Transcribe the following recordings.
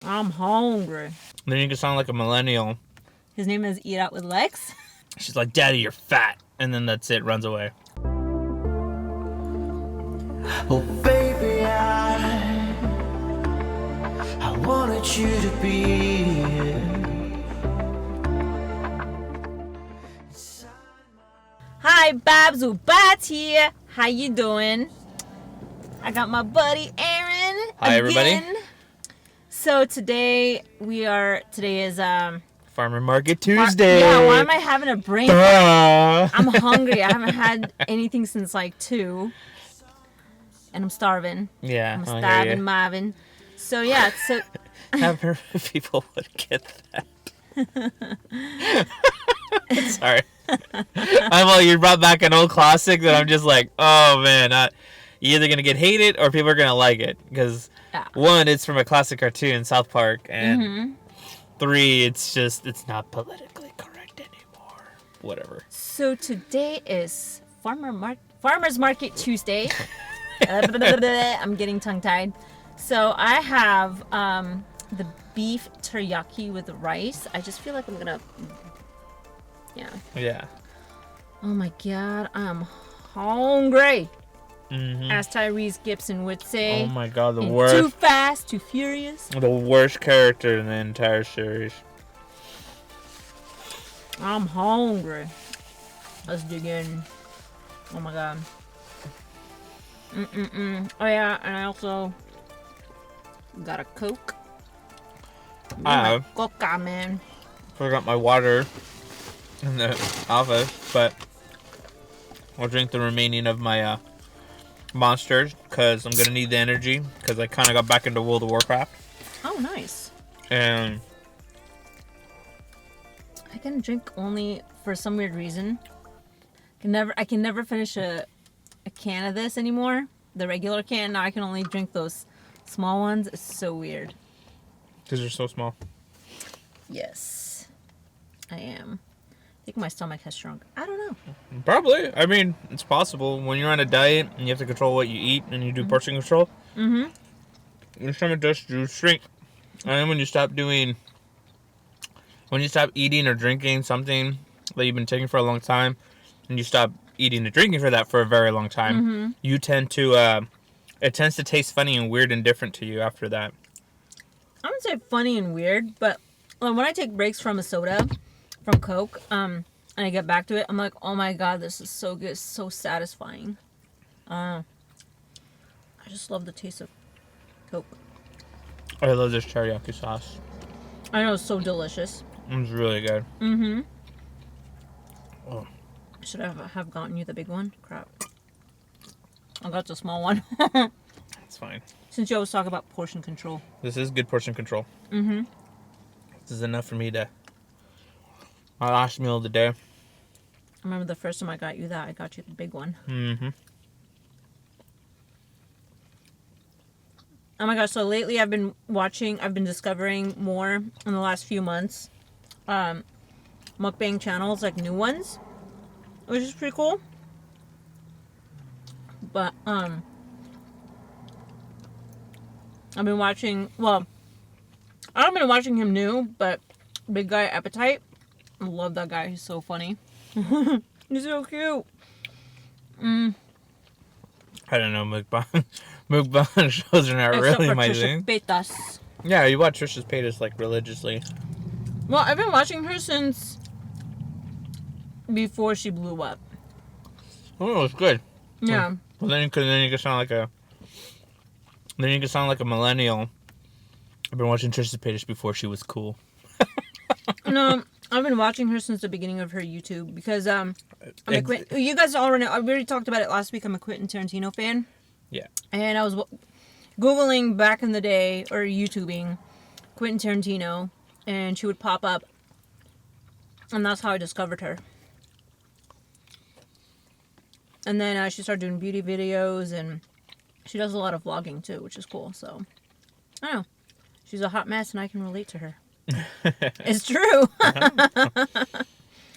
I'm hungry. Then you can sound like a millennial. His name is Eat Out with Lex. She's like, Daddy, you're fat. And then that's it, runs away. Oh baby, I wanted you to be here. Hi, Babs Ubatz here. How you doing? I got my buddy Aaron. Hi, everybody. Again. So today is Farmer Market Tuesday. Yeah, why am I having a brain? Duh. I'm hungry. I haven't had anything since like 2. And I'm starving. Yeah, I'm I hear starving, ya. Marvin. So yeah, so I've heard people would get that. Sorry. You brought back an old classic that I'm just like, oh man, you're either gonna get hated or people are gonna like it because one, it's from a classic cartoon, South Park, and 3, it's not politically correct anymore. Whatever. So today is Farmer's Market Tuesday. I'm getting tongue-tied. So I have the beef teriyaki with rice. I just feel like I'm gonna, Yeah. Oh my god, I'm hungry. Mm-hmm. As Tyrese Gibson would say. Oh my god, the in worst. Too Fast, Too Furious. The worst character in the entire series. I'm hungry. Let's dig in. Oh my god. Oh yeah, and I also got a Coke. Coca, man. Forgot my water in the office, but I'll drink the remaining of my Monsters because I'm gonna need the energy because I kind of got back into World of Warcraft. Oh, nice. And I can drink only for some weird reason. I can never finish a can of this anymore. The regular can. Now I can only drink those small ones. It's so weird. because they're so small. Yes, I am. I think my stomach has shrunk. I don't know. Probably. I mean, it's possible. When you're on a diet and you have to control what you eat and you do portion control, your stomach does shrink. And then when you stop eating or drinking something that you've been taking for a long time, and you stop eating and drinking for that for a very long time, you tend to, it tends to taste funny and weird and different to you after that. I wouldn't say funny and weird, but when I take breaks from a soda, from Coke, and I get back to it, I'm like, oh my god, this is so good, so satisfying. I just love the taste of Coke. I love this teriyaki sauce. I know, it's so delicious. It's really good. Oh. Should I have gotten you the big one? Crap. I got the small one. It's fine. Since you always talk about portion control. This is good portion control. This is enough for me to... My last meal of the day. I remember the first time I got you that, I got you the big one. Oh my gosh, so lately I've been discovering more in the last few months. Mukbang channels, like new ones. Which is pretty cool. But, I've been watching, I haven't been watching him new, but Big Guy Appetite. I love that guy. He's so funny. He's so cute. I don't know, mukbang. Mukbang shows are not Except really for my Trisha thing. Paytas. Yeah, you watch Trisha Paytas like religiously. Well, I've been watching her since before she blew up. Oh, it's good. Yeah. Well, then you can sound like a millennial. I've been watching Trisha Paytas before she was cool. No, I've been watching her since the beginning of her YouTube because you guys already know. I already talked about it last week. I'm a Quentin Tarantino fan. Yeah. And I was Googling back in the day, or YouTubing, Quentin Tarantino, and she would pop up. And that's how I discovered her. And then she started doing beauty videos, and she does a lot of vlogging too, which is cool. So, I don't know. She's a hot mess, and I can relate to her. It's true.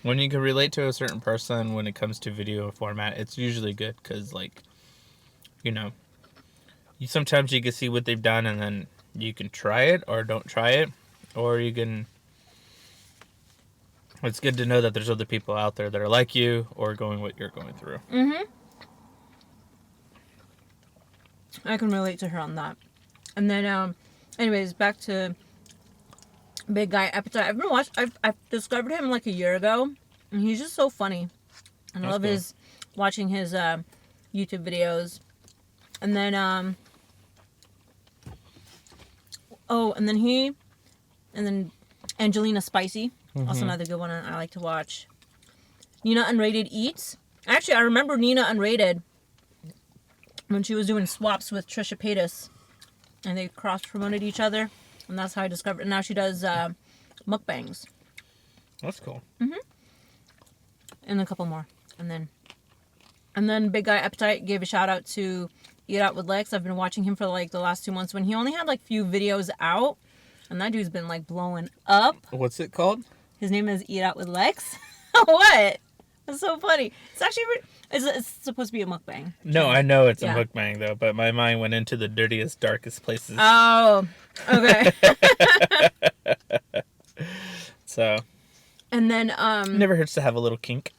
When you can relate to a certain person when it comes to video format, it's usually good because, like, you know, sometimes you can see what they've done and then you can try it or don't try it, or you can. It's good to know that there's other people out there that are like you or going what you're going through. Mm-hmm. I can relate to her on that. And then, anyways, back to Big Guy Appetite. I've discovered him like a year ago, and he's just so funny. And I love cool. watching his YouTube videos. And then, and then Angelina Spicy, also another good one I like to watch. Nina Unrated Eats. Actually, I remember Nina Unrated when she was doing swaps with Trisha Paytas, and they cross-promoted each other, and that's how I discovered. And now she does mukbangs. That's cool. And a couple more, and then Big Guy Appetite gave a shout out to Eat Out with Lex. I've been watching him for like the last 2 months when he only had like few videos out, and that dude's been like blowing up. What's it called? His name is Eat Out with Lex. What? That's so funny. It's actually it's supposed to be a mukbang. No, I know it's Yeah. a mukbang though, but my mind went into the dirtiest, darkest places. Oh, okay. So And then never hurts to have a little kink.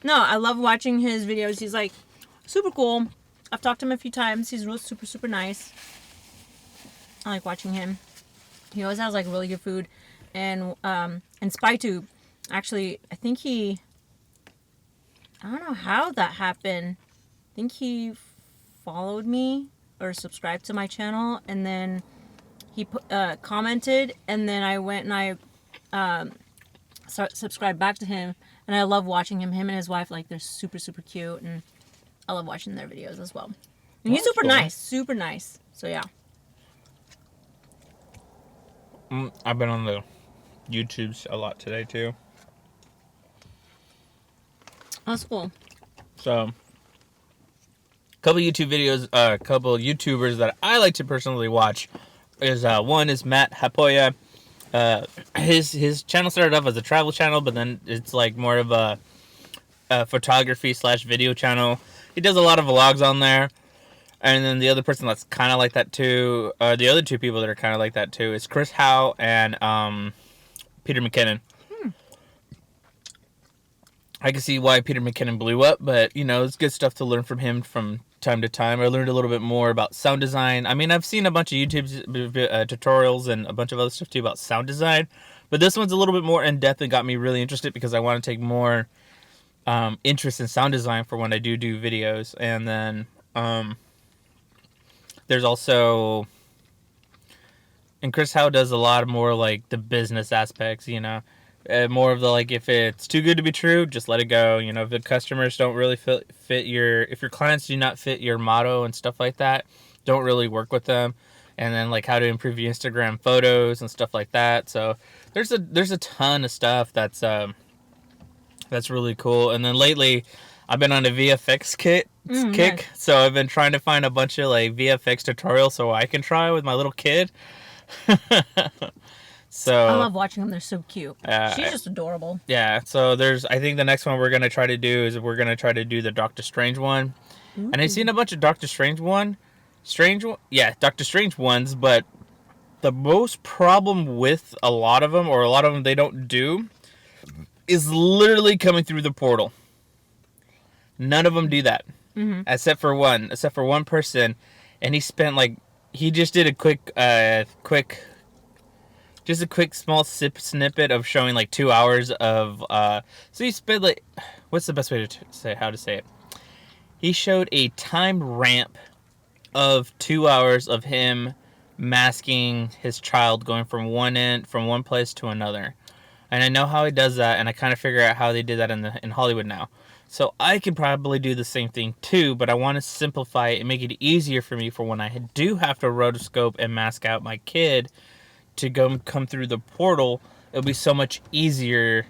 no, I love watching his videos. He's like super cool. I've talked to him a few times. He's real super, super nice. I like watching him. He always has like really good food. And SpyTube, actually, I don't know how that happened. I think he followed me or subscribed to my channel, and then he commented, and then I went and I subscribed back to him, and I love watching him. Him and his wife, like, they're super, super cute, and I love watching their videos as well. And he's That's super cool. nice, super nice. So yeah. I've been on the YouTubes a lot today too. That's cool. So, couple YouTube videos, couple YouTubers that I like to personally watch is one is Matt Hapoya. His channel started off as a travel channel, but then it's like more of a photography / video channel. He does a lot of vlogs on there. And then the other person that's kind of like that too, the other two people that are kind of like that too, is Chris Howe and Peter McKinnon. I can see why Peter McKinnon blew up, but, you know, it's good stuff to learn from him from time to time. I learned a little bit more about sound design. I mean, I've seen a bunch of YouTube tutorials and a bunch of other stuff too about sound design, but this one's a little bit more in-depth and got me really interested because I want to take more interest in sound design for when I do videos. And then there's also... And Chris Howe does a lot more, like, the business aspects, you know. More of the, like, if it's too good to be true, just let it go. You know, if the customers don't really fit if your clients do not fit your motto and stuff like that, don't really work with them. And then, like, how to improve your Instagram photos and stuff like that. So there's a ton of stuff that's really cool. And then lately, I've been on a VFX kick. Nice. So I've been trying to find a bunch of, like, VFX tutorials so I can try with my little kid. So I love watching them. They're so cute. She's just adorable. Yeah, so I think the next one we're going to try to do is we're going to try to do the Doctor Strange one. Ooh. And I've seen a bunch of Doctor Strange Doctor Strange ones, but the most problem with a lot of them they don't do, is literally coming through the portal. None of them do that. Mm-hmm. Except for one person, and he just did a quick small snippet of showing like 2 hours of so he spent like, what's the best way to say it? He showed a time ramp of 2 hours of him masking his child going from one place to another. And I know how he does that, and I kind of figure out how they did that in Hollywood now. So I could probably do the same thing too, but I want to simplify it and make it easier for me for when I do have to rotoscope and mask out my kid to come through the portal. It'll be so much easier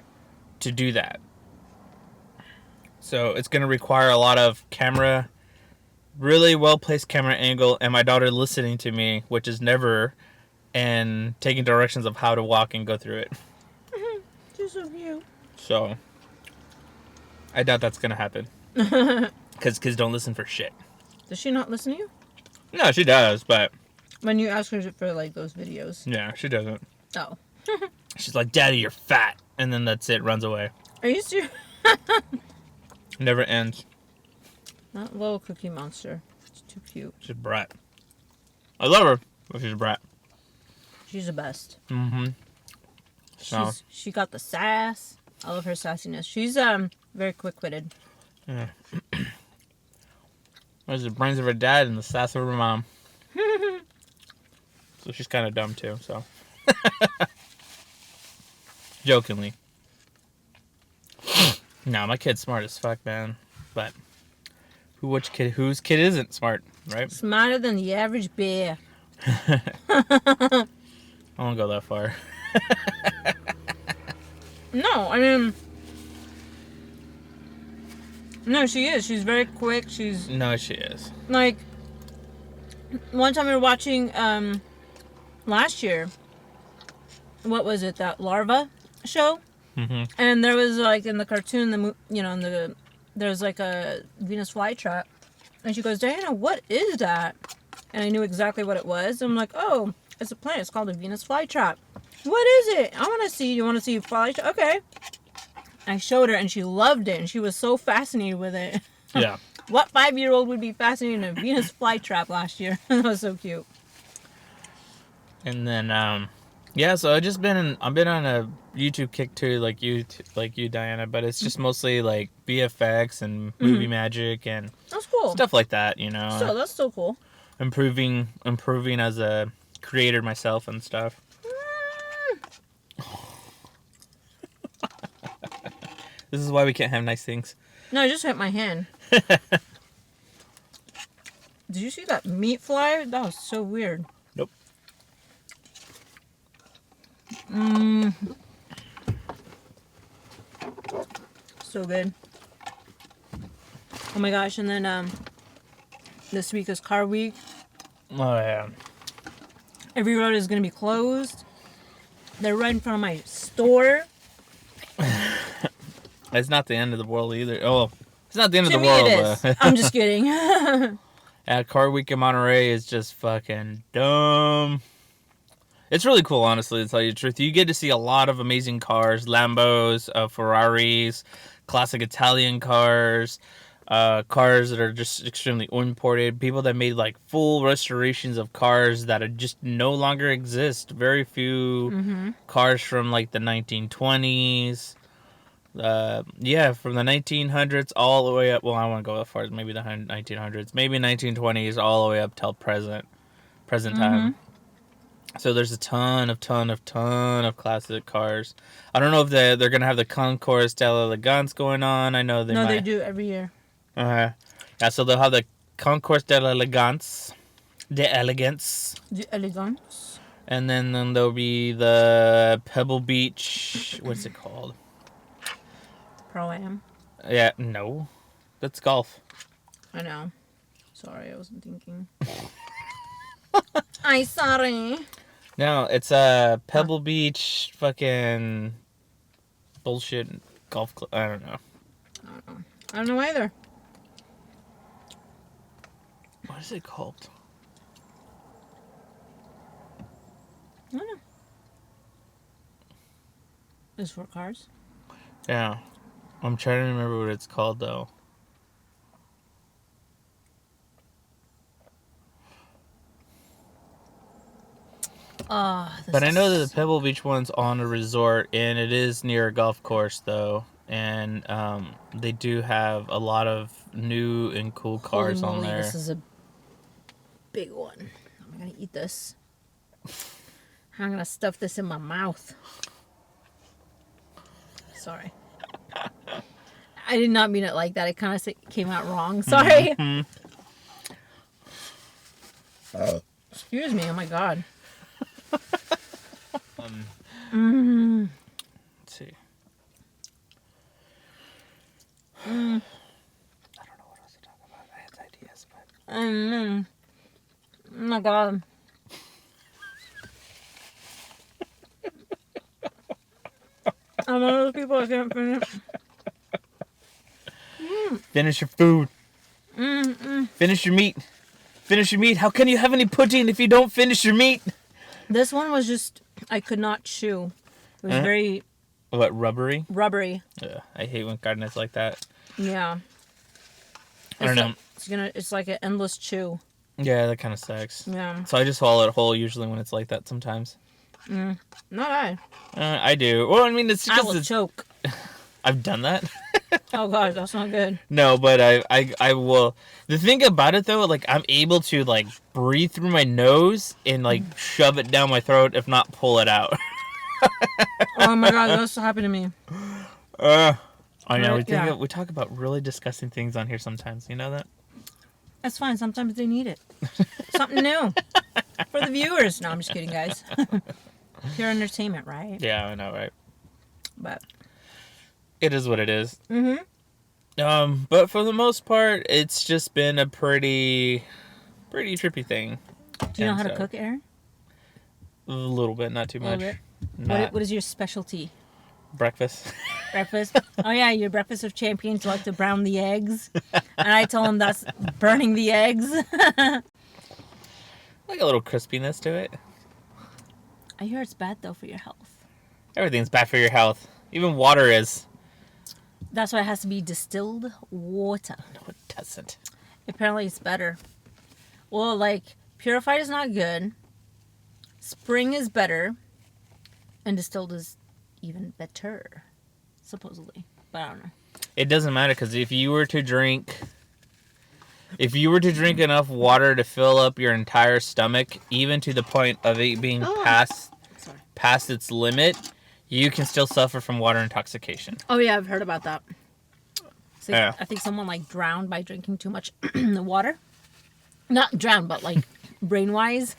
to do that. So it's going to require a lot of really well-placed camera angle, and my daughter listening to me, which is never, and taking directions of how to walk and go through it. She's so cute. So I doubt that's going to happen. Because kids don't listen for shit. Does she not listen to you? No, she does, but When you ask her for like those videos. Yeah, she doesn't. Oh. She's like, Daddy, you're fat. And then that's it, runs away. Are you serious? Never ends. That little cookie monster. It's too cute. She's a brat. I love her, but she's a brat. She's the best. Mm-hmm. So. She got the sass. I love her sassiness. She's very quick-witted. Yeah. There's the brains of her dad and the sass of her mom. So she's kind of dumb too, so. Jokingly. No, my kid's smart as fuck, man. But whose kid isn't smart, right? Smarter than the average bear. I won't go that far. No, I mean... No, she is. She's very quick. She's... No, she is. Like, one time we were watching, last year, what was it, that larva show? Mm-hmm. And there was, like, in the cartoon, there's, like, a Venus flytrap. And she goes, Diana, what is that? And I knew exactly what it was. I'm like, oh, it's a plant. It's called a Venus flytrap. What is it? I want to see. You want to see flytrap? Okay. I showed her, and she loved it. And she was so fascinated with it. Yeah. What 5-year-old would be fascinated in a Venus flytrap last year? That was so cute. And then, yeah, so I've been on a YouTube kick too, like you, Diana, but it's just mostly like VFX and movie magic and That's cool. stuff like that, you know. So that's still cool. Improving as a creator myself and stuff. This is why we can't have nice things. No, I just hit my hand. Did you see that meat fly? That was so weird. Nope. So good. Oh my gosh, and then this week is car week. Oh yeah. Every road is gonna be closed. They're right in front of my store. It's not the end of the world either. Oh, it's not the end of To the me world. it is. But I'm just kidding. yeah, car week in Monterey is just fucking dumb. It's really cool, honestly, to tell you the truth. You get to see a lot of amazing cars, Lambos, Ferraris, classic Italian cars, cars that are just extremely imported, people that made like full restorations of cars that are just no longer exist. Very few cars from like the 1920s. Yeah, from the 1900s all the way up. Well, I want to go as far as maybe the 1900s, maybe 1920s all the way up till present time. So there's a ton of classic cars. I don't know if they're gonna have the Concours d'Elegance going on. I know they might. They do every year. Yeah, so they'll have the Concours d'Elegance, d'Elegance, and then there'll be the Pebble Beach. What's it called? Pro-Am. Yeah, no, that's golf. I know. Sorry, I wasn't thinking. I'm sorry. No, it's a Pebble Beach fucking bullshit golf club. I don't know. I don't know either. What is it called? I don't know. It's for cars. Yeah. I'm trying to remember what it's called, though. But I know that the Pebble Beach one's on a resort, and it is near a golf course, though. And they do have a lot of new and cool cars on there. This is a big one. I'm going to eat this. I'm going to stuff this in my mouth. Sorry. I did not mean it like that. It kind of came out wrong. Sorry. Excuse me. Oh, my God. Let's see. I don't know what else to talk about. I had ideas, but... Oh, my God. I'm one of those people I can't finish. Finish your food. Finish your meat. Finish your meat. How can you have any pudding if you don't finish your meat? This one was just, I could not chew. It was very... What, rubbery? Rubbery. Yeah, I hate when carne is like that. Yeah. I don't know. It's like an endless chew. Yeah, that kind of sucks. Yeah. So I just swallow it whole usually when it's like that sometimes. Not I. I do. Well, I mean, it's I because will choke. I've done that. Oh god, that's not good. No, but I will. The thing about it though, like I'm able to like breathe through my nose and like shove it down my throat, if not pull it out. Oh my god, that's happened to me. I know. Yeah. We talk about really disgusting things on here sometimes. You know that? That's fine. Sometimes they need it. Something new for the viewers. No, I'm just kidding, guys. Pure entertainment, right? Yeah, I know, right? But it is what it is. Mm-hmm. But for the most part, it's just been a pretty trippy thing. Do you know how to cook, Aaron? A little bit, not too much. What is your specialty? Breakfast. Breakfast? Oh yeah, your breakfast of champions like to brown the eggs. And I told him that's burning the eggs. Like a little crispiness to it. I hear it's bad though for your health. Everything's bad for your health. Even water is. That's why it has to be distilled water. No, it doesn't. Apparently it's better. Well, like, purified is not good. Spring is better. And distilled is even better. Supposedly. But I don't know. It doesn't matter because if you were to drink enough water to fill up your entire stomach, even to the point of it being past its limit, you can still suffer from water intoxication. Oh yeah, I've heard about that. So Yeah. I think someone like drowned by drinking too much water. Not drowned, but like brain-wise.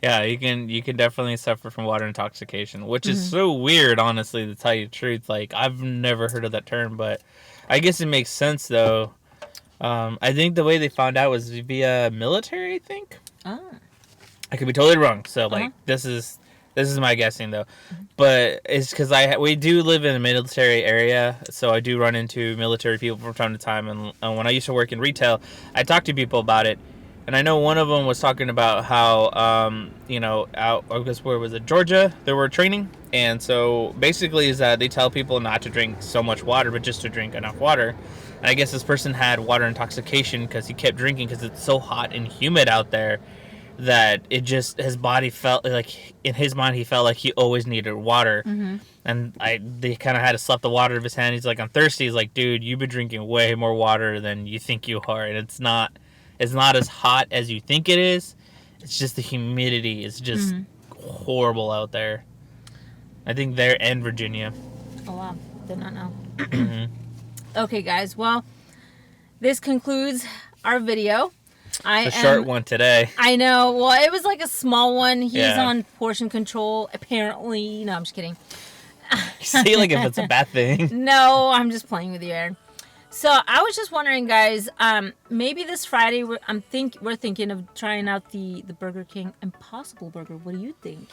Yeah, you can definitely suffer from water intoxication, which is so weird, honestly, to tell you the truth. Like, I've never heard of that term, but I guess it makes sense, though. I think the way they found out was via military, I think. Oh. I could be totally wrong. So, like, this is my guessing, though. But it's because we do live in a military area, so I do run into military people from time to time. And when I used to work in retail, I talked to people about it. And I know one of them was talking about how, out, I guess, where was it, Georgia, they were training. And so basically is that they tell people not to drink so much water, but just to drink enough water. And I guess this person had water intoxication because he kept drinking because it's so hot and humid out there that it just, his body felt like, in his mind, he felt like he always needed water. Mm-hmm. And they kind of had to slap the water out of his hand. He's like, I'm thirsty. He's like, dude, you've been drinking way more water than you think you are. And it's not as hot as you think it is. It's just the humidity is just horrible out there. I think there and Virginia. Oh, wow. Did not know. Okay, guys. Well, this concludes our video. It's a short one today. I know. Well, it was like a small one. He's Yeah. on portion control, apparently. No, I'm just kidding. You say like if it's a bad thing. No, I'm just playing with you, Aaron. So I was just wondering, guys. Maybe this Friday we're thinking of trying out the Burger King Impossible Burger. What do you think?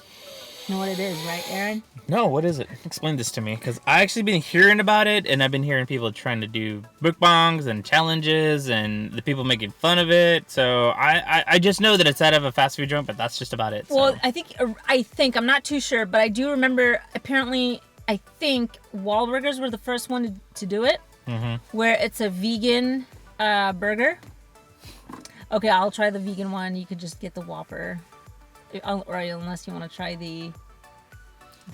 You know what it is, right, Aaron? No, what is it? Explain this to me, because I actually been hearing about it, and I've been hearing people trying to do mukbangs and challenges, and the people making fun of it. So I just know that it's out of a fast food joint, but that's just about it. So. Well, I think I'm not too sure, but I do remember. Apparently, I think Wahlburgers were the first one to do it. Where it's a vegan burger. Okay, I'll try the vegan one. You could just get the Whopper, or unless you want to try the.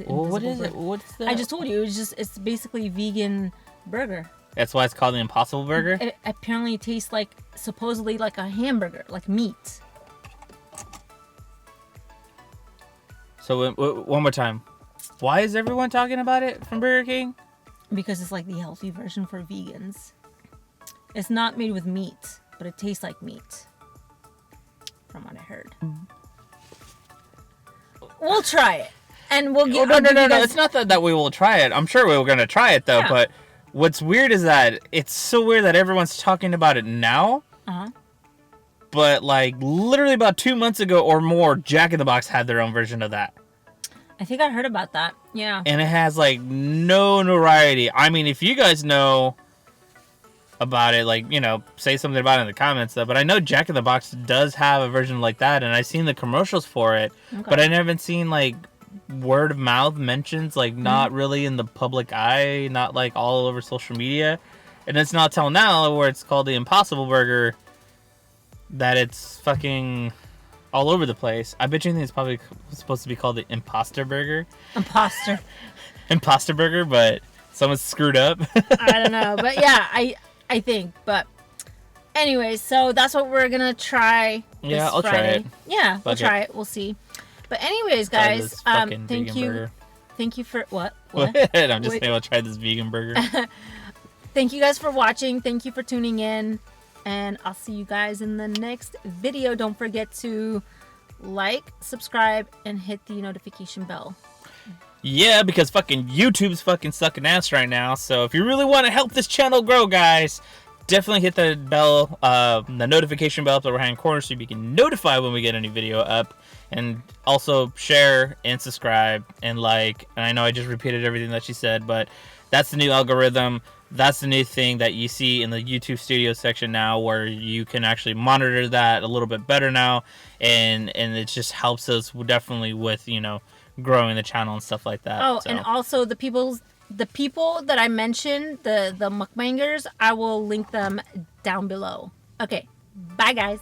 Well, what is burger. it? What's the? I just told you it's basically vegan burger. That's why it's called the Impossible Burger. It apparently tastes supposedly like a hamburger, like meat. So one more time, why is everyone talking about it from Burger King? Because it's like the healthy version for vegans. It's not made with meat, but it tastes like meat. From what I heard. We'll try it. And we'll get... No. It's not that we will try it. I'm sure we're going to try it, though. Yeah. But what's weird is that it's so weird that everyone's talking about it now. Uh-huh. But, like, literally about 2 months ago or more, Jack in the Box had their own version of that. I think I heard about that. Yeah. And it has, like, no notoriety. I mean, if you guys know about it, like, you know, say something about it in the comments. But I know Jack in the Box does have a version like that, and I've seen the commercials for it, but I never seen like word of mouth mentions, like not really in the public eye, not like all over social media. And it's not till now where it's called the Impossible Burger that it's fucking all over the place. I bet you think it's probably supposed to be called the Imposter Burger. Imposter Burger, but someone screwed up. I don't know, but yeah, I think. But anyway, so that's what we're gonna try. Yeah, this I'll Friday. try it. Yeah, we'll try it. We'll see. But anyways, guys, thank you. Burger. Thank you for what? I'm just saying I'll try this vegan burger. Thank you guys for watching. Thank you for tuning in. And I'll see you guys in the next video. Don't forget to like, subscribe, and hit the notification bell. Yeah, because fucking YouTube's fucking sucking ass right now. So if you really want to help this channel grow, guys, definitely hit the bell, the notification bell up the right hand corner so you can notify when we get a new video up. And also share and subscribe and like. And I know I just repeated everything that she said, but that's the new algorithm. That's the new thing that you see in the YouTube Studio section now, where you can actually monitor that a little bit better now, and it just helps us definitely with, you know, growing the channel and stuff like that. Oh, so. And also the people that I mentioned, the mukbangers, I will link them down below. Okay, bye guys.